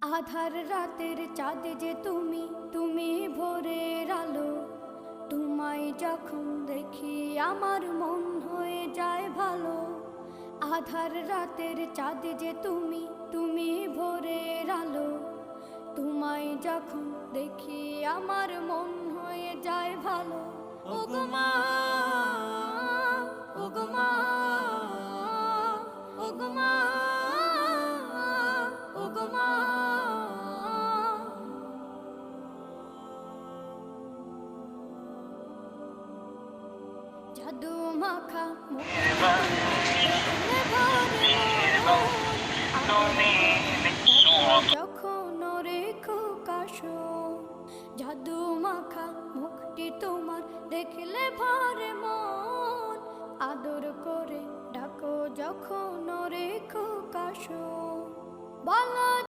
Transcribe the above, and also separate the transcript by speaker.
Speaker 1: আধার রাতের চাঁদ যে তুমি, তুমি ভোরের আলো। তোমায় যখন দেখি আমার মন হয়ে যায় ভালো। আধার রাতের চাঁদ যে তুমি, তুমি ভোরের আলো। তোমায় যখন দেখি আমার মন হয়ে যায় ভালো। ওগো মা, ওগো মা, ওগো মা, ওগো মা। জাদু মাখা মুখে